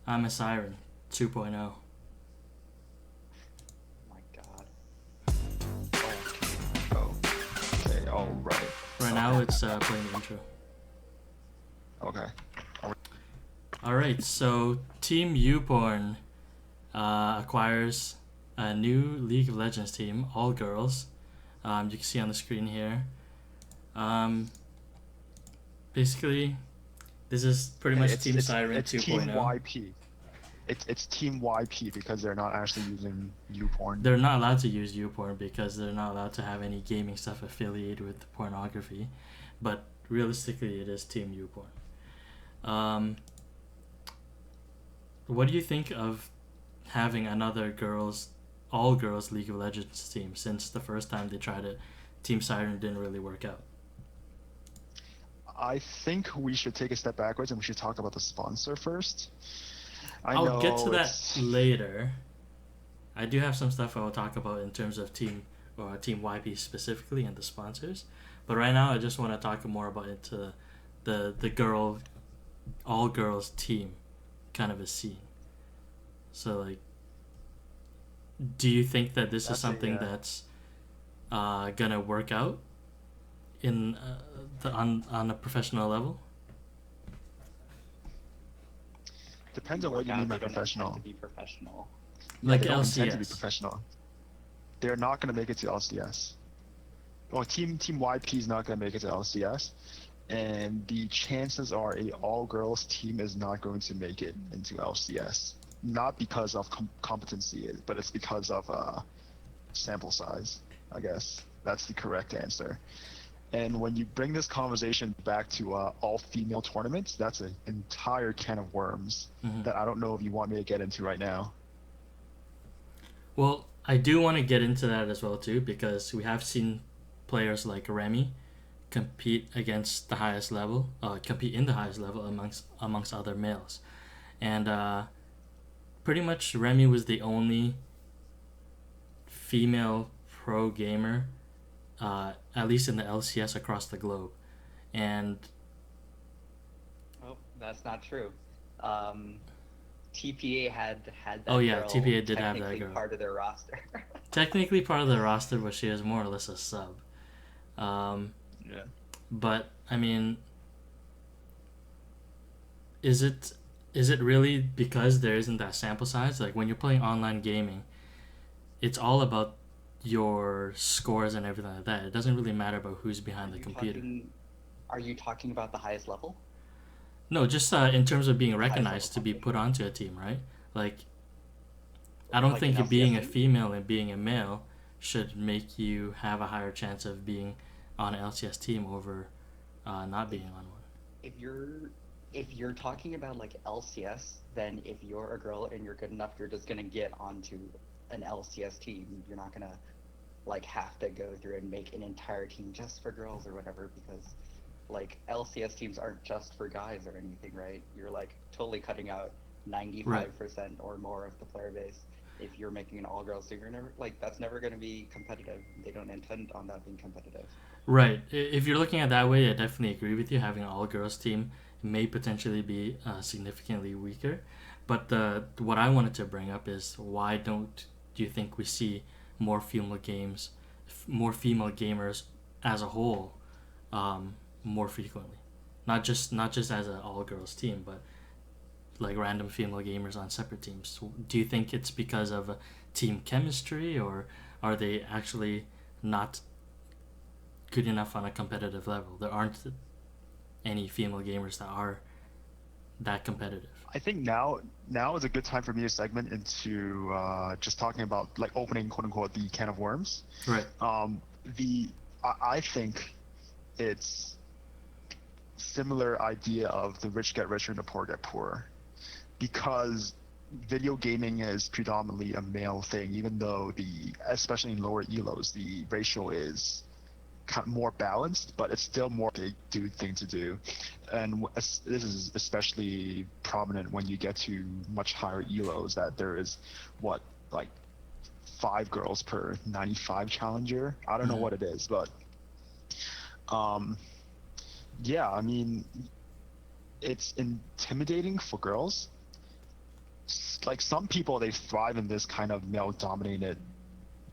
I'm a Siren 2.0. My God. Oh, okay. All right. Right now it's playing the intro. Okay. Alright, so Team Uporn acquires a new League of Legends team, all girls. You can see on the screen here. Basically, this is pretty much Team Siren It's 2.0. Team YP. It's Team YP because they're not actually using YouPorn. They're not allowed to use YouPorn because they're not allowed to have any gaming stuff affiliated with pornography. But realistically, it is Team YouPorn. What do you think of having another all girls League of Legends team, since the first time they tried it, Team Siren didn't really work out? I think we should take a step backwards and we should talk about the sponsor first. I'll get to that later. I do have some stuff I will talk about in terms of Team YP specifically and the sponsors. But right now, I just want to talk more about the all girls team kind of a scene. So, like, do you think that this is something that's gonna work out in on a professional level? Depends on what you mean by professional. To be professional. Like they don't LCS. intend to be professional. They're not going to make it to LCS. Well, Team YP is not going to make it to LCS, and the chances are a all-girls team is not going to make it into LCS. Not because of competency, but it's because of sample size, I guess. That's the correct answer. And when you bring this conversation back to all-female tournaments, that's an entire can of worms that I don't know if you want me to get into right now. Well, I do want to get into that as well too, because we have seen players like Remy compete in the highest level amongst other males, and pretty much Remy was the only female pro gamer, at least in the LCS across the globe, and that's not true. TPA had that. Oh yeah, girl TPA did have that girl. Part of their roster. Technically part of the roster, but she is more or less a sub. Yeah. But I mean, is it really because there isn't that sample size? Like, when you're playing online gaming, it's all about your scores and everything like that. It doesn't really matter about who's behind the computer. Are you talking about the highest level? No, just in terms of being recognized to be put onto a team, right? Like, I don't think being a female and being a male should make you have a higher chance of being on an LCS team over not being on one. If you're talking about like LCS, then if you're a girl and you're good enough, you're just gonna get onto an LCS team. You're not gonna like have to go through and make an entire team just for girls or whatever, because like LCS teams aren't just for guys or anything, right? You're like totally cutting out 95% or more of the player base if you're making an all-girls team. You're never that's never going to be competitive. They don't intend on that being competitive. Right. If you're looking at it that way, I definitely agree with you. Having an all-girls team may potentially be significantly weaker. But what I wanted to bring up is, why do you think we see more female gamers as a whole more frequently? Not just as an all-girls team, but like random female gamers on separate teams. Do you think it's because of team chemistry, or are they actually not good enough on a competitive level? There aren't any female gamers that are that competitive. I think now is a good time for me to segment into just talking about, like, opening, quote unquote, the can of worms. Right. I think it's similar idea of the rich get richer and the poor get poorer, because video gaming is predominantly a male thing, even though especially in lower elos, the ratio is more balanced, but it's still more a dude thing to do. And this is especially prominent when you get to much higher elos, that there is like 5 girls per 95 challenger. I don't know what it is, but yeah, I mean, it's intimidating for girls, like some people, they thrive in this kind of male dominated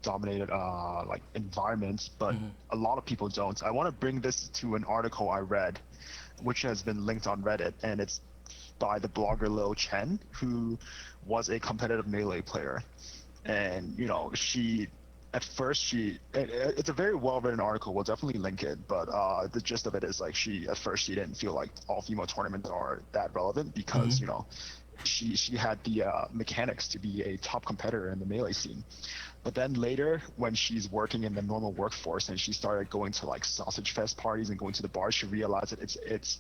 like environments, but Mm-hmm. a lot of people don't. I want to bring this to an article I read, which has been linked on Reddit, and it's by the blogger Lil Chen, who was a competitive melee player. And she at first it's a very well written article. We'll definitely link it, but the gist of it is like she at first she didn't feel like all female tournaments are that relevant because Mm-hmm. she had the mechanics to be a top competitor in the melee scene. But then later, when she's working in the normal workforce and she started going to like sausage fest parties and going to the bars, she realized that it's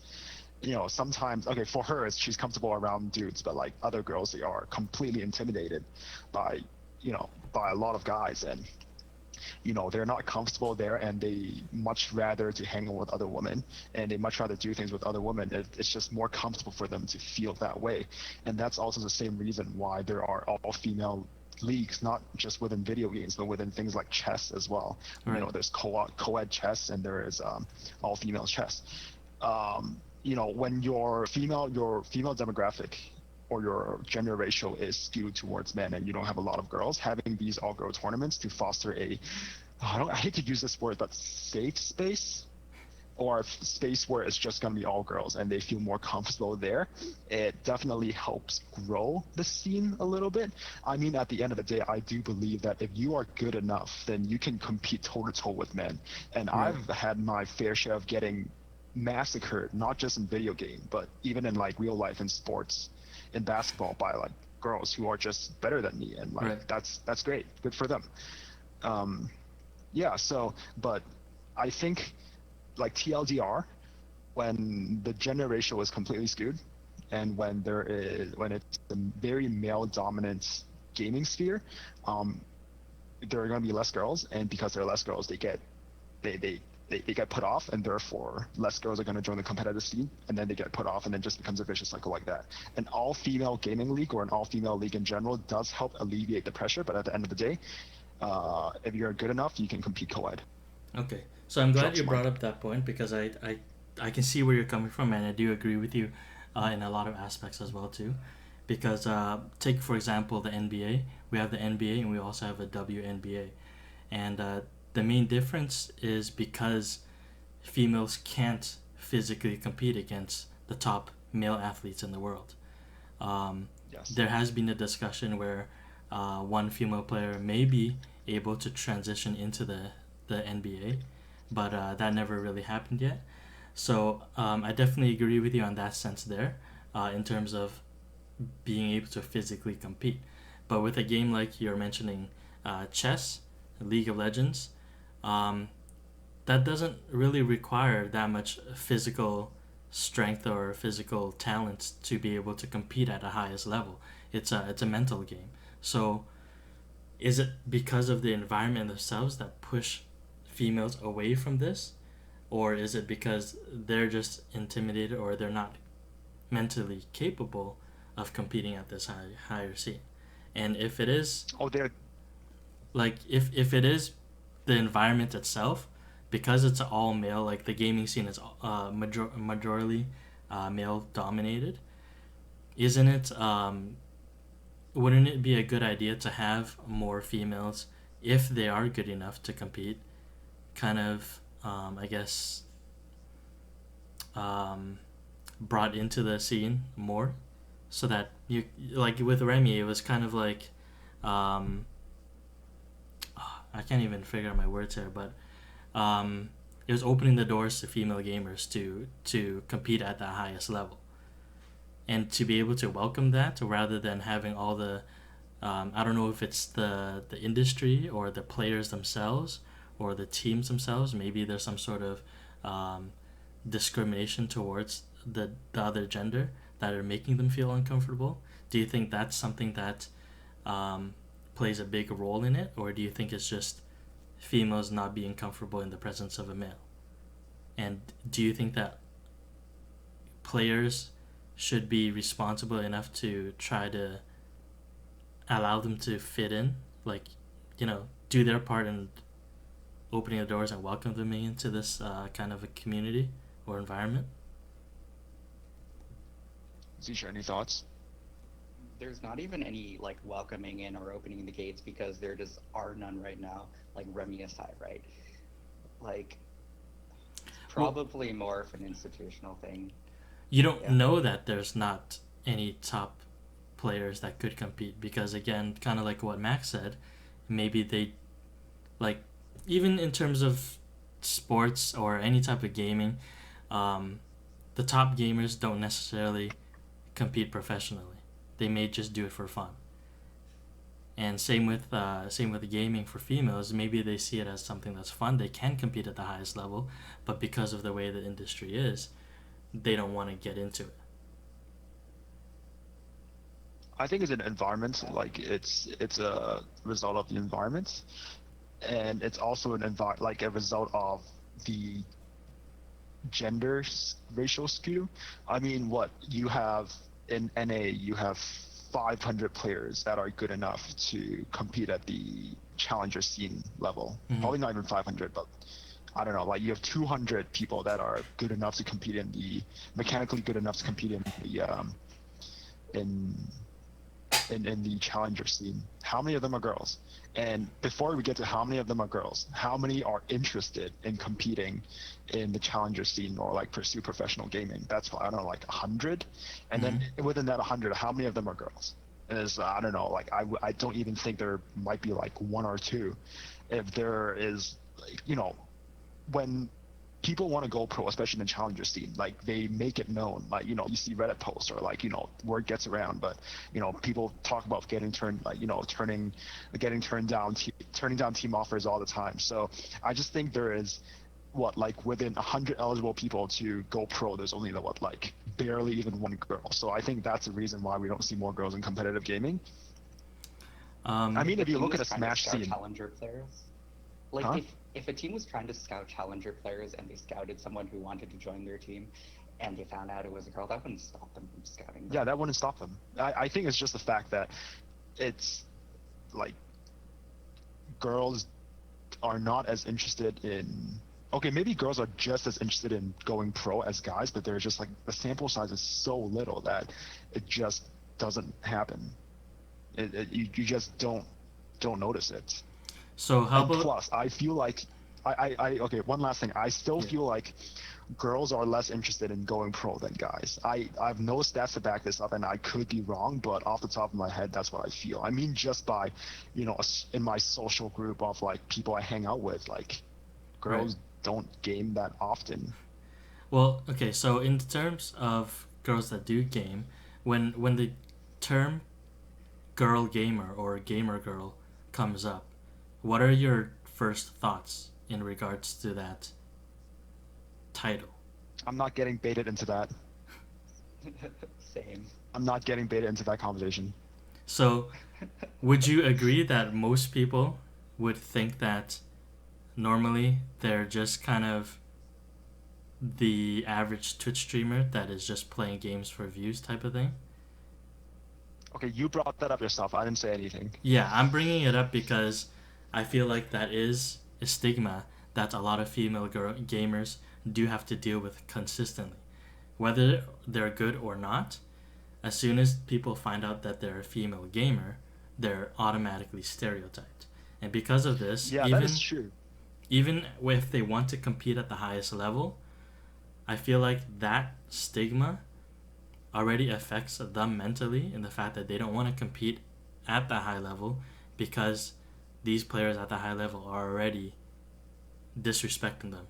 sometimes, okay, for her she's comfortable around dudes, but like other girls, they are completely intimidated by by a lot of guys, and they're not comfortable there, and they much rather to hang out with other women, and they much rather do things with other women. It's just more comfortable for them to feel that way. And that's also the same reason why there are all female leagues, not just within video games, but within things like chess as well. Right. There's co-ed chess, and there is all female chess. When your female demographic or your gender ratio is skewed towards men and you don't have a lot of girls, having these all girl tournaments to foster I hate to use this word, but safe space, or a space where it's just going to be all girls and they feel more comfortable there, it definitely helps grow the scene a little bit. I mean, at the end of the day, I do believe that if you are good enough, then you can compete toe to toe with men. And Right. I've had my fair share of getting massacred, not just in video game, but even in like real life in sports, in basketball, by like girls who are just better than me, and like Right. that's great, good for them. um yeah, so, but I think, like TLDR, when the gender ratio is completely skewed, and when it's a very male dominant gaming sphere, um, there are going to be less girls, and because there are less girls, they they they get put off, and therefore less girls are going to join the competitive scene, and then they get put off, and then just becomes a vicious cycle like that. An all-female gaming league, or an all-female league in general, does help alleviate the pressure, but at the end of the day, if you're good enough, you can compete co-ed. Okay. So I'm glad Drops you the brought mic. up that point because I can see where you're coming from, and I do agree with you in a lot of aspects as well too. Because take for example the NBA. We have the NBA and we also have a WNBA, and the main difference is because females can't physically compete against the top male athletes in the world. Yes. There has been a discussion where one female player may be able to transition into the NBA, but that never really happened yet. So I definitely agree with you on that sense there, in terms of being able to physically compete. But with a game like you're mentioning, chess, League of Legends, um, that doesn't really require that much physical strength or physical talent to be able to compete at the highest level. It's a mental game. So is it because of the environment themselves that push females away from this, or is it because they're just intimidated or they're not mentally capable of competing at this higher scene? And if it is, Oh, they're like, if it is the environment itself, because it's all male, like the gaming scene is majorly male dominated, isn't it, wouldn't it be a good idea to have more females, if they are good enough to compete, kind of, I guess, um, brought into the scene more, so that you, like with Remy, it was kind of like, um, I can't even figure out my words here, but it was opening the doors to female gamers to compete at the highest level, and to be able to welcome that rather than having all the, I don't know if it's the industry or the players themselves or the teams themselves. Maybe there's some sort of um, discrimination towards the other gender that are making them feel uncomfortable. Do you think that's something that um, plays a big role in it, or do you think it's just females not being comfortable in the presence of a male? And do you think that players should be responsible enough to try to allow them to fit in, like, do their part in opening the doors and welcome them into this kind of a community or environment? Zisha, any thoughts? there's not even any like welcoming in or opening the gates because there just are none right now, like Remy aside, right? Like it's Well, probably more of an institutional thing. you don't Yeah. know that there's not any top players that could compete because, again, kind of like what Max said, maybe they like even in terms of sports or any type of gaming, um, the top gamers don't necessarily compete professionally. They may just do it for fun. And same with gaming for females. Maybe they see it as something that's fun. They can compete at the highest level, but because of the way the industry is, they don't want to get into it. I think it's an environment, Yeah. like it's a result of the environment, and it's also like a result of the racial skew. I mean, what you have in NA, you have 500 players that are good enough to compete at the challenger scene level. Mm-hmm. Probably not even 500, but I don't know. Like you have 200 people that are good enough to compete in the mechanically good enough to compete in in the challenger scene. How many of them are girls? And before we get to how many of them are girls, how many are interested in competing in the challenger scene or like pursue professional gaming? That's, I don't know, like 100. And Mm-hmm. then within that 100, how many of them are girls? And it's, I don't know, like I don't even think there might be like one or two. If there is, like, when people want to go pro, especially in the challenger scene, like they make it known, like, you see Reddit posts or like, word gets around, but people talk about getting turned, like, getting turning down team offers all the time. So I just think there is like within 100 eligible people to go pro, there's only like barely even one girl. So I think that's the reason why we don't see more girls in competitive gaming. I Um, mean, If a if you team look at was a trying to Smash scout scene, challenger players, like huh? if a team was trying to scout challenger players and they scouted someone who wanted to join their team and they found out it was a girl, that wouldn't stop them from scouting Yeah, them. that wouldn't stop them. I think it's just the fact that it's like girls are not as interested in, okay, maybe girls are just as interested in going pro as guys, but they're just like the sample size is so little that it just doesn't happen. You just don't notice it. so how And about plus, I feel like okay, one last thing. I still yeah? feel like girls are less interested in going pro than guys. I have no stats to back this up, and I could be wrong, but off the top of my head, that's what I feel. I mean, just by, in my social group of like people I hang out with, like Right. girls don't game that often. Well, okay. So in terms of girls that do game, when the term girl gamer or gamer girl comes up, what are your first thoughts in regards to that title? I'm not getting baited into that. Same. I'm not getting baited into that conversation. So, would you agree that most people would think that normally they're just kind of the average Twitch streamer that is just playing games for views type of thing? Okay, you brought that up yourself. I didn't say anything. Yeah, I'm bringing it up because I feel like that is a stigma that a lot of female gamers do have to deal with consistently. Whether they're good or not, as soon as people find out that they're a female gamer, they're automatically stereotyped. And because of this, Yeah, that is true. even if they want to compete at the highest level, I feel like that stigma already affects them mentally in the fact that they don't want to compete at the high level because these players at the high level are already disrespecting them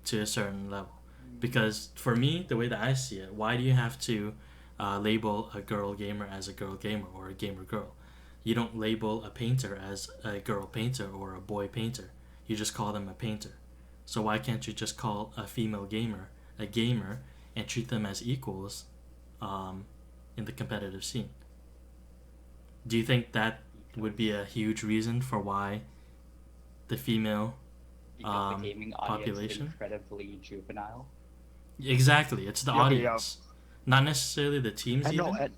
to a certain level. Because for me, the way that I see it, why do you have to label a girl gamer as a girl gamer or a gamer girl? You don't label a painter as a girl painter or a boy painter. You just call them a painter. So why can't you just call a female gamer a gamer and treat them as equals um, in the competitive scene? Do you think that would be Because a huge reason for why the female because the gaming audience is population? incredibly juvenile. Exactly, it's the Yeah, okay, yeah. audience, not necessarily the teams And no, even. and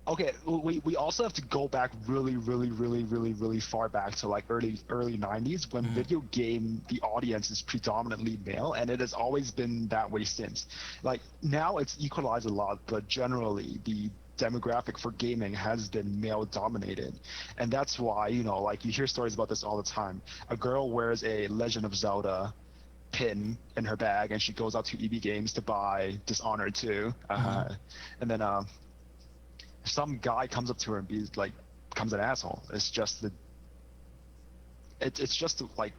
okay, we also have to go back really far back to like early 90s when Mm-hmm. video game the audience is predominantly male, and it has always been that way since. Like now it's equalized a lot, but generally demographic for gaming has been male dominated, and that's why, like, you hear stories about this all the time. A girl wears a Legend of Zelda pin in her bag and she goes out to EB Games to buy Dishonored 2, and then some guy comes up to her and becomes an asshole. It's just like,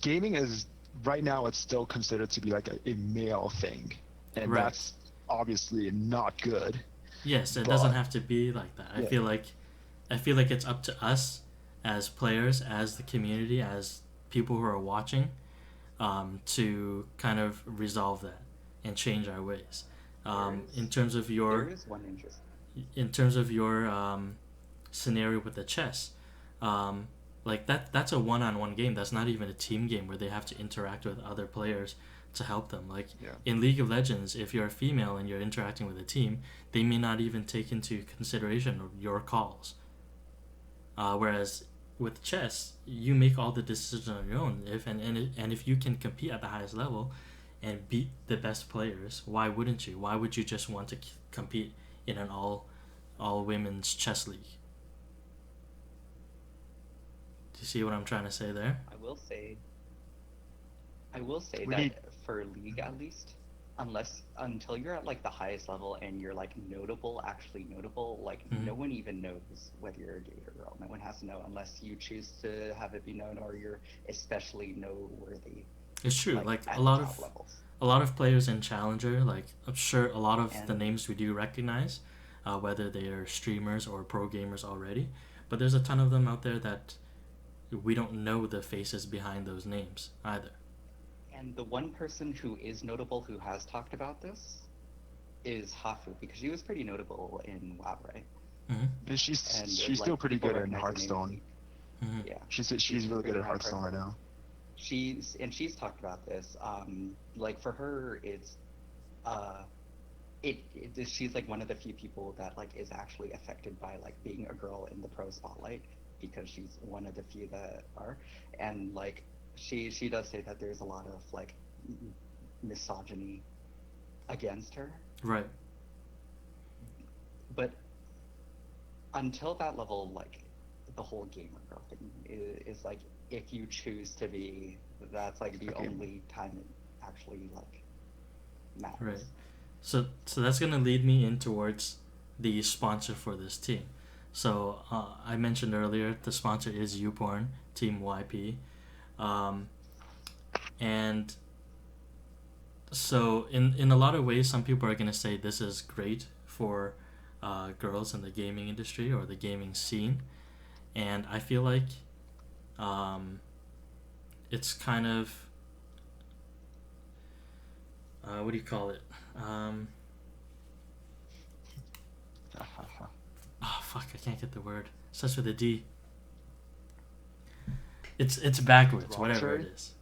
gaming is, right now, it's still considered to be like a male thing, and Right. that's obviously not good. Yes, it But- doesn't have to be like that. I Yeah. feel like it's up to us as players, as the community, as people who are watching, to kind of resolve that and change our ways. In terms of There your is one interesting. scenario with the chess, like that's a one-on-one game. That's not even a team game where they have to interact with other players to help them. Like Yeah. in League of Legends, if you're a female and you're interacting with a team, they may not even take into consideration your calls. Whereas with chess, you make all the decisions on your own. If you can compete at the highest level and beat the best players, why wouldn't you? Why would you just want to compete in an all women's chess league? Do you see what I'm trying to say there? I will say We that need- for League, at least, until you're at like the highest level and you're like actually notable, like no one even knows whether you're a dude or girl. No one has to know unless you choose to have it be known, or you're especially noteworthy. It's true. Like at a lot the top of levels. a lot of players in Challenger, like I'm sure a lot of the And- names we do recognize, whether they are streamers or pro gamers already. But there's a ton of them out there that we don't know the faces behind those names either. And the one person who is notable who has talked about this is Hafu, because she was pretty notable in WoW, right? And she's And still pretty people good in recognize her name. Hearthstone. Yeah. She's really good at Hearthstone right now. She's talked about this. Like for her, it's she's like one of the few people that like is actually affected by like being a girl in the pro spotlight, because she's one of the few that are. And like she does say that there's a lot of like misogyny against her, Right. but until that level, like the whole gamer girl thing is like, if you choose to be, that's like the Okay. only time it actually like matters. Right. So that's gonna lead me in towards the sponsor for this team. So I mentioned earlier the sponsor is YouPorn, Team YP, and so in a lot of ways, some people are gonna say this is great for girls in the gaming industry or the gaming scene, and I feel like it's kind of what do you call it? Oh fuck! I can't get the word. Starts with a D. It's backwards. Whatever it is.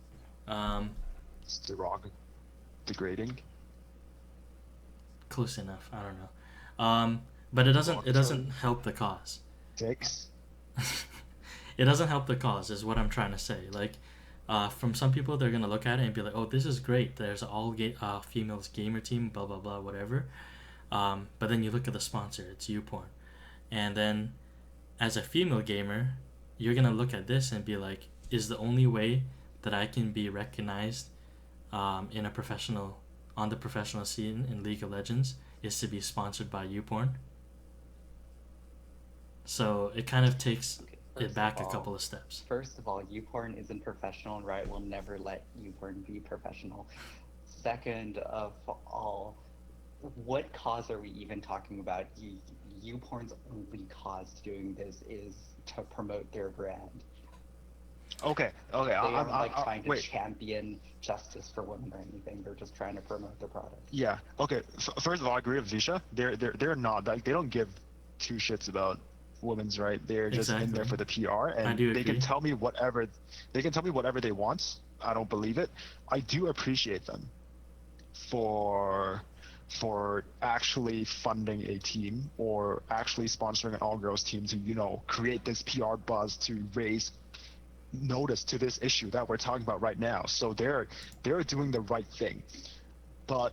It's degrading. Close enough. I don't know. But it doesn't help the cause. Dicks. It doesn't help the cause, is what I'm trying to say. Like, from some people, they're gonna look at it and be like, "Oh, this is great. There's an all females gamer team, blah blah blah, whatever." But then you look at the sponsor, it's YouPorn, and then as a female gamer, you're gonna look at this and be like, "Is the only way that I can be recognized on the professional scene in League of Legends is to be sponsored by YouPorn?" So it kind of takes it back a couple of steps. First of all, YouPorn isn't professional, and Riot will never let YouPorn be professional. Second of all, what cause are we even talking about? YouPorn's only cause to doing this is to promote their brand. Okay. They aren't like I'm trying to wait. champion justice for women or anything. They're just trying to promote their product. Yeah. Okay. First of all, I agree with Visha. They're not like, they don't give two shits about women's right. They're just in there for the PR, and I do they agree. can tell me whatever. They can tell me whatever they want. I don't believe it. I do appreciate them for actually funding a team or actually sponsoring an all-girls team to create this PR buzz to raise notice to this issue that we're talking about right now. So they're doing the right thing. But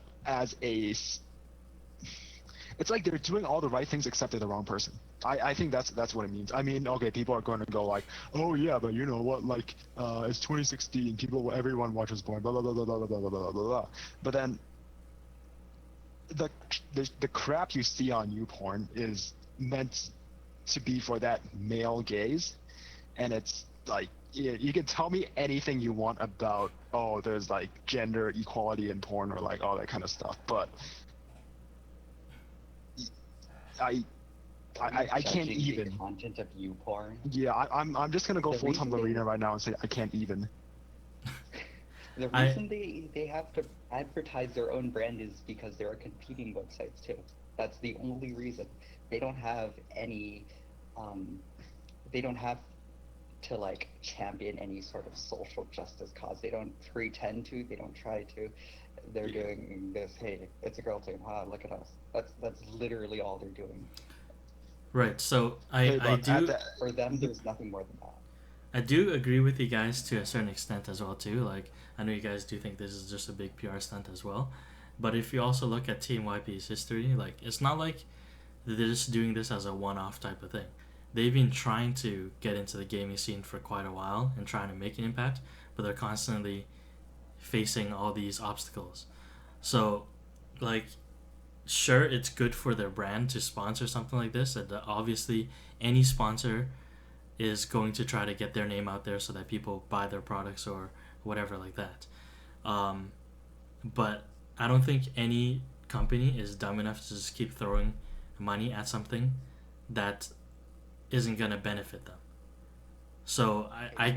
it's it's like they're doing all the right things except they're the wrong person. I think that's what it means. I mean, okay, people are going to go like, oh yeah, but you know what, like it's 2016, everyone watches porn, blah blah blah blah blah blah blah blah blah blah. But then the crap you see on YouPorn is meant to be for that male gaze, and it's like you can tell me anything you want about there's like gender equality in porn or like all that kind of stuff, but I can't even. The content of YouPorn. Yeah, I'm just gonna go full Tumblr arena right now and say I can't even. The reason they have to advertise their own brand is because there are competing websites too. That's the only reason. They don't have any. They don't have to like champion any sort of social justice cause. They don't pretend to. They don't try to. They're doing this. Hey, it's a girl team. Look at us. That's literally all they're doing. Right. So I do. For them, there's nothing more than that. I do agree with you guys to a certain extent as well too. Like I know you guys do think this is just a big PR stunt as well, but if you also look at Team YP's history, like it's not like they're just doing this as a one-off type of thing. They've been trying to get into the gaming scene for quite a while and trying to make an impact, but they're constantly facing all these obstacles. So, like, sure, it's good for their brand to sponsor something like this. And obviously, any sponsor is going to try to get their name out there so that people buy their products or whatever like that. But I don't think any company is dumb enough to just keep throwing money at something that isn't going to benefit them. So I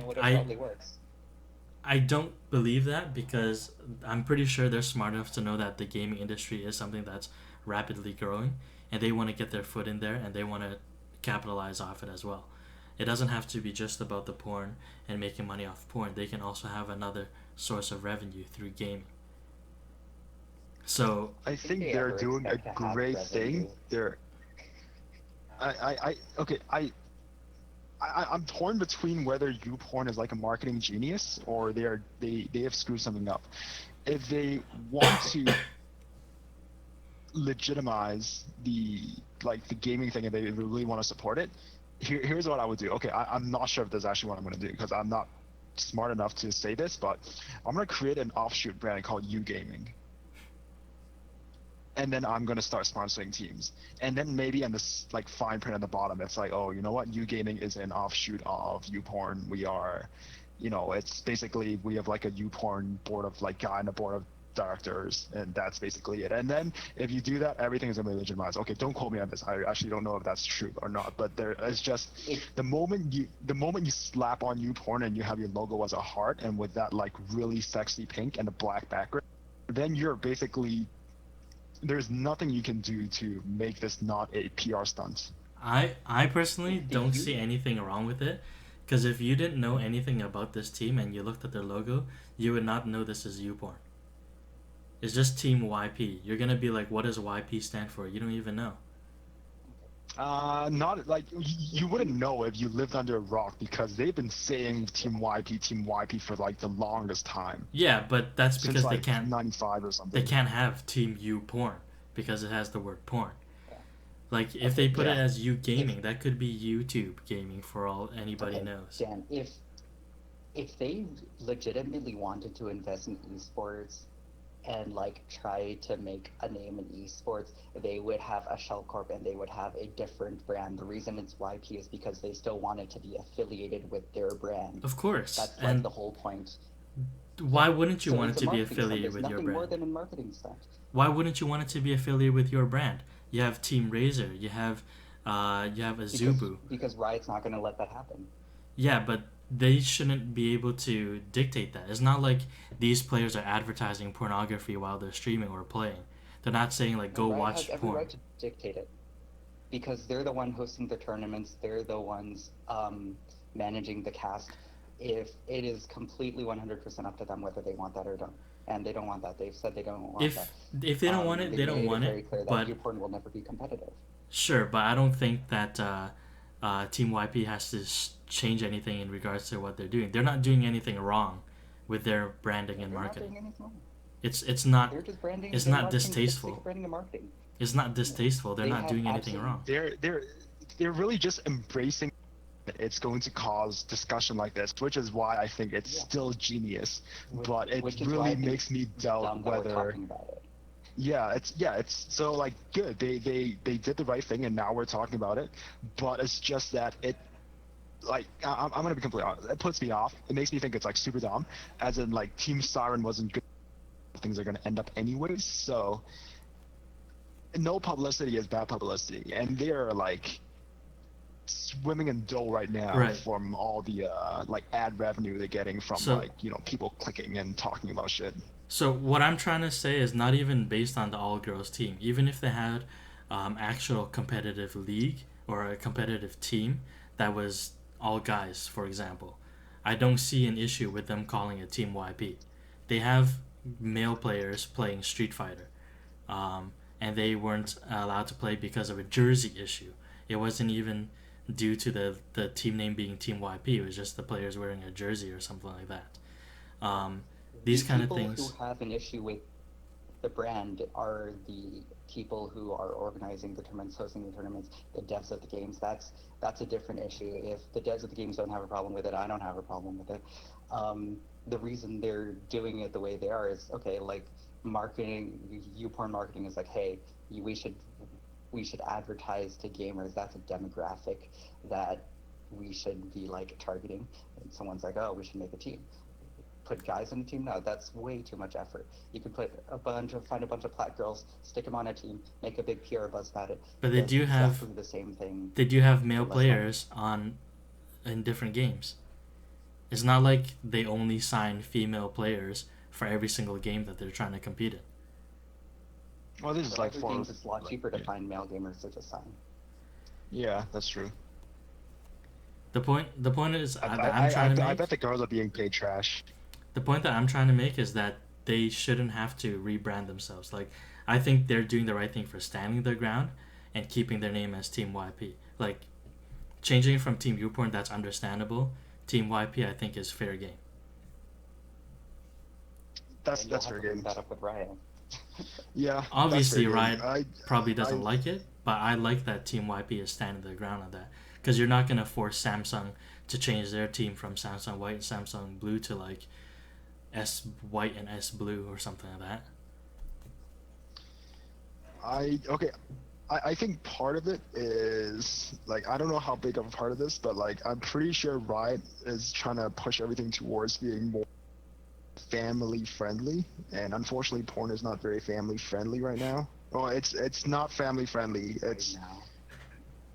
don't believe that, because I'm pretty sure they're smart enough to know that the gaming industry is something that's rapidly growing, and they want to get their foot in there and they want to capitalize off it as well. It doesn't have to be just about the porn and making money off porn. They can also have another source of revenue through gaming. So I think they're doing a great thing. I'm torn between whether YouPorn is like a marketing genius or they have screwed something up. If they want to legitimize the gaming thing and they really want to support it, here's what I would do. Okay, I'm not sure if this is actually what I'm going to do because I'm not smart enough to say this, but I'm going to create an offshoot brand called YouGaming. And then I'm going to start sponsoring teams. And then maybe in this like fine print at the bottom, it's like, oh, you know what? YouGaming is an offshoot of YouPorn. We are, it's basically, we have like a YouPorn board of like guy and a board of directors, and that's basically it. And then if you do that, everything is going to be legitimized. Okay, don't quote me on this. I actually don't know if that's true or not, but it's just the moment you slap on YouPorn and you have your logo as a heart and with that like really sexy pink and a black background, then you're basically, there's nothing you can do to make this not a PR stunt. I personally don't see anything wrong with it, because if you didn't know anything about this team and you looked at their logo, you would not know this is YouPorn. It's just Team YP. You're gonna be like, what does YP stand for? You don't even know. Not like you wouldn't know if you lived under a rock, because they've been saying Team YP for like the longest time. Yeah, but that's because since, they can't 95 or something. They can't have Team U Porn because it has the word porn. Yeah. Like if they put it as U Gaming, that could be YouTube Gaming for all anybody knows. Dan, if they legitimately wanted to invest in esports and like try to make a name in esports, they would have a shell corp and they would have a different brand. The reason it's YP is because they still wanted to be affiliated with their brand. Of course. That's like the whole point. Why wouldn't you want it to be affiliated with your brand? More than a marketing stunt. Why wouldn't you want it to be affiliated with your brand? You have Team Razor, you have Azubu. Because Riot's not going to let that happen. Yeah, but they shouldn't be able to dictate that. It's not like these players are advertising pornography while they're streaming or playing. They're not saying like go watch porn. Every right to dictate it, because they're the one hosting the tournaments. They're the ones managing the cast. If it is completely 100% up to them whether they want that or don't, and they don't want that. They've said they don't want that. If they don't want it, they don't want it. Very clear but that YouPorn will never be competitive. Sure, but I don't think that Team YP has to change anything in regards to what they're doing. They're not doing anything wrong with their branding and marketing. Not doing anything wrong. It's not. They're just branding. It's not distasteful. Branding and marketing. It's not distasteful. They're They not have doing anything absolutely wrong. They're really just embracing it's going to cause discussion like this, which is why I think it's still genius. But it which is why I really think makes me doubt dumb that we're whether talking about it. it's so like good. They did the right thing, and now we're talking about it. But it's just that it like I'm gonna be completely honest. It puts me off. It makes me think it's like super dumb. As in like Team Siren wasn't good. Things are gonna end up anyways. So no publicity is bad publicity, and they're like swimming in dough right now Right. from all the like ad revenue they're getting from So like people clicking and talking about shit. So what I'm trying to say is not even based on the all girls team. Even if they had actual competitive league or a competitive team that was all guys, for example, I don't see an issue with them calling it Team YP. They have male players playing Street Fighter, and they weren't allowed to play because of a jersey issue. It wasn't even due to the team name being Team YP. It was just the players wearing a jersey or something like that. These The kind of people who things. have an issue with the brand are the people who are organizing the tournaments, hosting the tournaments, the devs of the games. That's a different issue. If the devs of the games don't have a problem with it, I don't have a problem with it. The reason they're doing it the way they are is okay. Like marketing, YouPorn marketing is like, hey, we should advertise to gamers. That's a demographic that we should be like targeting. And someone's like, oh, we should make a team. Put guys on a team? No, that's way too much effort. You could find a bunch of plat girls, stick them on a team, make a big PR buzz about it. But Does exactly the same thing. they do have male for less money. players on in different games. It's not like they only sign female players for every single game that they're trying to compete in. Well, this is For like other for games, it's a lot cheaper to yeah. find male gamers to just sign. Yeah, that's true. The point is that I'm I trying to I make. bet the girls are being paid trash. The point that I'm trying to make is that they shouldn't have to rebrand themselves. Like, I think they're doing the right thing for standing their ground and keeping their name as Team YP. Like, changing it from Team Youporn, that's understandable. Team YP, I think, is fair game. That's fair Bring game. that up with Riot. Yeah. Obviously, right. Riot probably doesn't like it, but I like that Team YP is standing their ground on that. Because you're not going to force Samsung to change their team from Samsung White and Samsung Blue to, like, S White and S Blue or something like that. I think part of it is like I don't know how big of a part of this, but like I'm pretty sure Riot is trying to push everything towards being more family friendly, and unfortunately, porn is not very family friendly right now. Well, it's not family friendly. It's right now.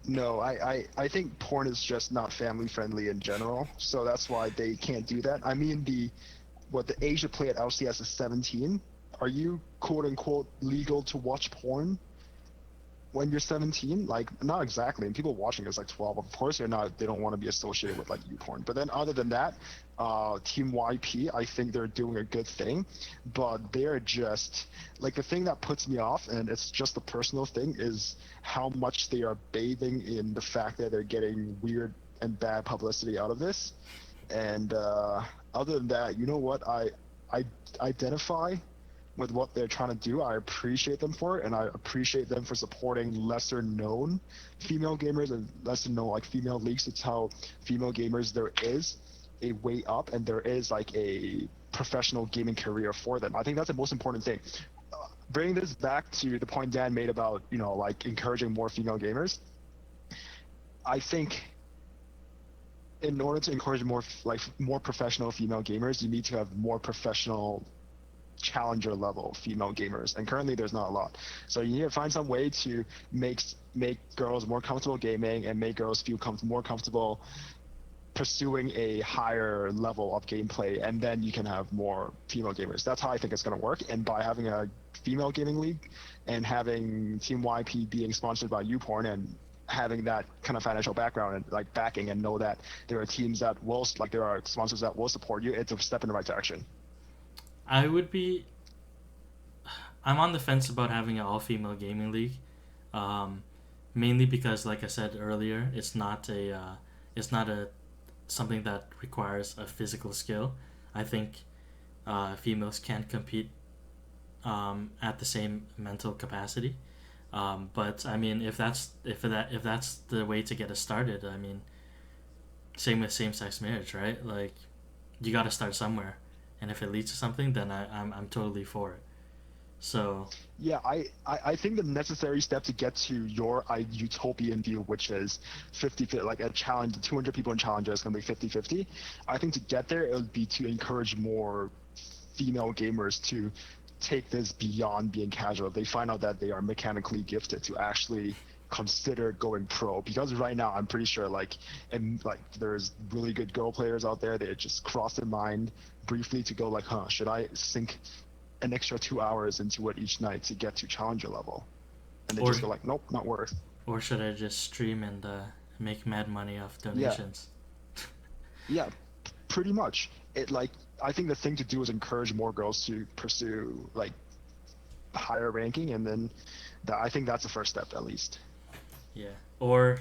no, I think porn is just not family friendly in general, so that's why they can't do that. I mean the age to play at LCS is 17. Are you quote unquote legal to watch porn when you're 17? Like, not exactly. And people watching is like 12. Of course, they don't want to be associated with like YouPorn. But then other than that, Team YP, I think they're doing a good thing, but they're just like the thing that puts me off, and it's just a personal thing, is how much they are bathing in the fact that they're getting weird and bad publicity out of this. And other than that, you know what? I identify with what they're trying to do. I appreciate them for it, and I appreciate them for supporting lesser known female gamers and lesser known like female leagues to tell female gamers there is a way up and there is like a professional gaming career for them. I think that's the most important thing. Bringing this back to the point Dan made about like encouraging more female gamers, I think in order to encourage more professional female gamers, you need to have more professional challenger level female gamers, and currently there's not a lot. So you need to find some way to make girls more comfortable gaming and make girls feel more comfortable pursuing a higher level of gameplay, and then you can have more female gamers. That's how I think it's going to work. And by having a female gaming league and having Team YP being sponsored by YouPorn and having that kind of financial background and like backing, and know that there are teams that will there are sponsors that will support you, it's a step in the right direction. I'm on the fence about having an all-female gaming league, mainly because, like I said earlier, it's not a something that requires a physical skill. I think females can compete at the same mental capacity. But I mean, if that's the way to get us started, I mean, same with same-sex marriage, right? Like, you got to start somewhere, and if it leads to something, then I'm totally for it. So Yeah, I think the necessary step to get to your utopian view, which is 50, like a challenge, 200 people in challenger is going to be 50-50. I think to get there, it would be to encourage more female gamers to take this beyond being casual. They find out that they are mechanically gifted to actually consider going pro, because right now I'm pretty sure like there's really good girl players out there that just cross their mind briefly to go like, should I sink an extra 2 hours into it each night to get to challenger level, and they or just go like, nope, not worth. or should I just stream and make mad money off Yeah, donations? yeah, pretty much. It like I think the thing to do is encourage more girls to pursue like higher ranking, and then I think that's the first step at least. Yeah. Or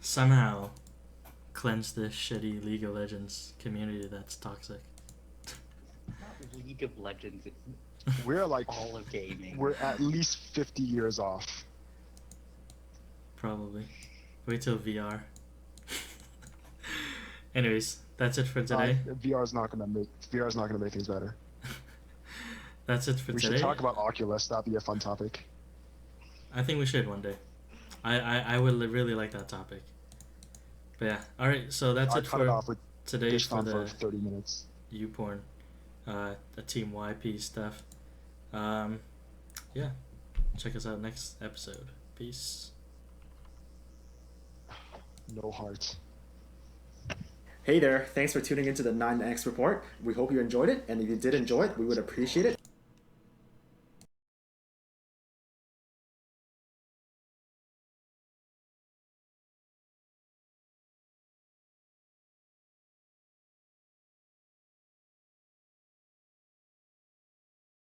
somehow cleanse this shitty League of Legends community that's toxic. Not League of Legends. It's We're like all of gaming. we're at least 50 years off. Probably. Wait till VR. Anyways, that's it for today. VR's not gonna make things better. That's it for We today. should talk about Oculus. That'd be a fun topic. I think we should one day. I would really like that topic. But yeah, all right. So that's I it cut it for off with today Dish for on the for 30 minutes. YouPorn, the Team YP stuff. Yeah, check us out next episode. Peace. No heart. Hey there, thanks for tuning into the 9X report. We hope you enjoyed it, and if you did enjoy it, we would appreciate it